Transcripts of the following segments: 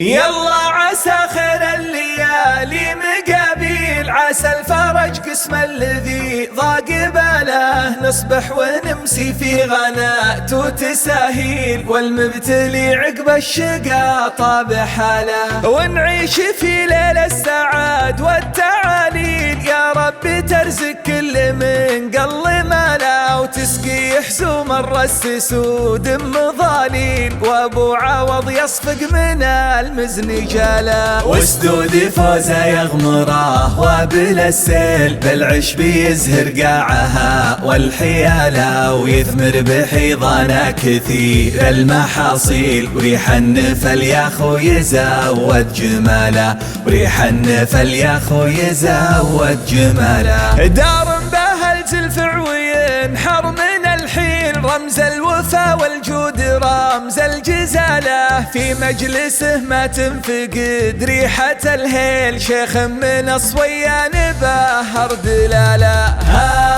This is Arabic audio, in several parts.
يلا عسى خير الليالي مقابيل، عسى الفرج قسم الذي ضاق باله، نصبح ونمسي في غناء وتساهيل، والمبتلي عقب الشقا طاب حاله، ونعيش في ليل السعاد والتعاليل، يا رب ترزق كل من قل ماله، وتسقي حزوم الرس سود مظاليل، وابو عوض يصفق من المزن جاله، وسدود فوزه يغمره وابل السيل، بالعشب يزهر قاعها والحياله، ويثمر بحيضانه كثير المحاصيل، وريح النفل يا خو يزود جماله، وريح النفل يا خو يزود جماله، دار بها الزلفع وينحر من الحين، رمز الوفا والجود رمز الجزاله، في مجلسه ما تنفقد ريحة الهيل، شيخ من الصويان بهر دلاله،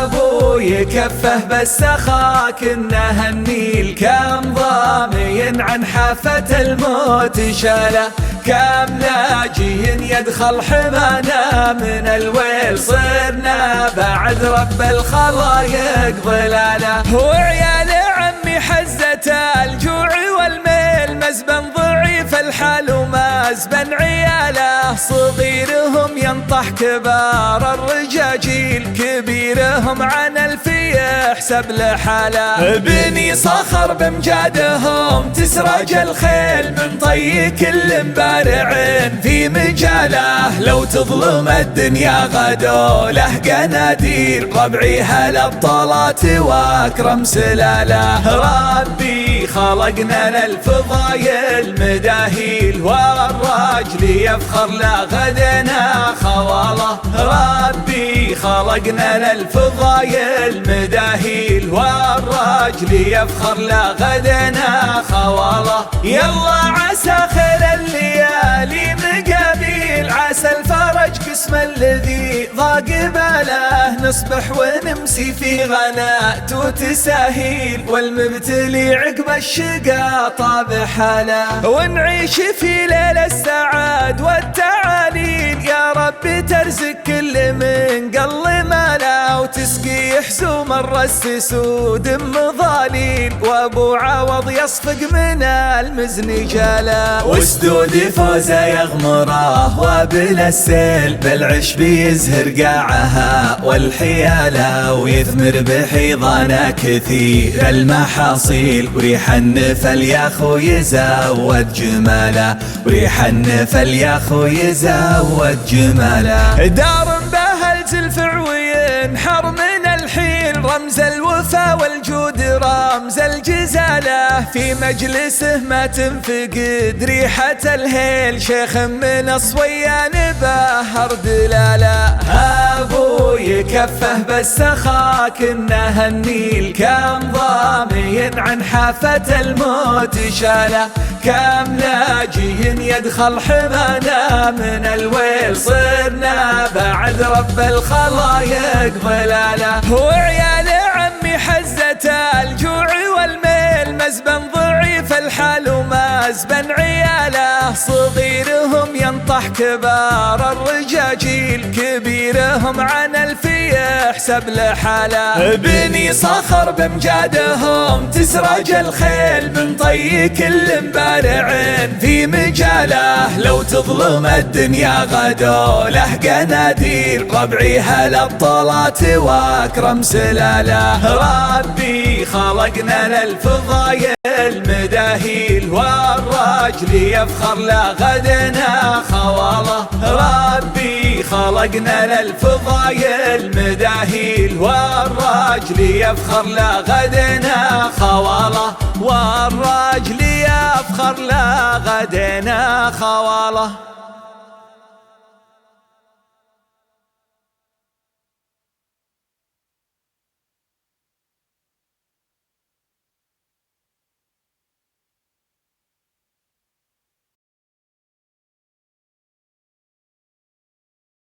ابوي كفه بالسخا كنه النيل، كم ضامي عن حافة الموت شاله، كم لاجي يدخل حمانا من الويل، صرنا بعد رب الخلايق ظلاله، وعيال عمي حزة الجوع والميل، مزبن ضعيف الحال ومزبن عياله، صغيرهم ينطح كبار الرجاجيل، كبيرهم عن الفي يحسب لحاله، بني صخر بمجادهم تسرج الخيل، من طي كل مبارع في مجاله، لو تظلم الدنيا غدو له قناديل، ربعي هالابطالات واكرم سلاله، ربي خلقنا للفضايل مداهيل، والراجل يفخر لا غدنا خواله، ربي خلقنا للفضايل مداهيل، والراجل يفخر لا غدنا خواله، يلا عسى خير الليالي مقابيل، عسى الفرج قسم الذي ضاق باله، نصبح ونمسي في غناء وتساهيل، والمبتلي عقب الشقا طاب حاله، ونعيش في ليل السعاد والتعاليل، يا رب ترزق كل من قل ماله، وتسقي حزوم الرس سود مظاليل، وابو عوض يصفق من المزن جاله، وسدود فوزه يغمره وابل السيل، بالعشب يزهر قاعها والحياله، ويثمر بحيضانه كثير المحاصيل، وريح النفل يا خو يزود جماله، وريح النفل يا خو يزود جماله، دار بها الزلفع وينحر من الحين، رمز الوفا والجود رمز الجزاله، في مجلسه ما تنفقد ريحة الهيل، شيخ من الصويان بهر دلاله، ابوي كفه بالسخا كنه النيل، كم ضامي عن حافة الموت شاله، كم لاجي يدخل حمانا من الويل، صرنا بعد رب الخلايق ظلاله، وعيال عمي حزة الجوع والميل، مزبن ضعيف الحال ومزبن عياله، صغيرهم ينطح كبار الرجاجيل، كبيرهم عن الفي يحسب لحاله، بني صخر بمجادهم تسرج الخيل، من طي كل مبارع في مجاله، لو تظلم الدنيا غدو له قناديل، ربعي هالابطالات واكرم سلاله، ربي خلقنا للفضايل مداهيل، والراجل يفخر لا غدنا خواله، ربي خلقنا للفضايل مداهيل، والراجل يفخر لا غدنا خواله، والراجل يفخر لا غدنا خواله.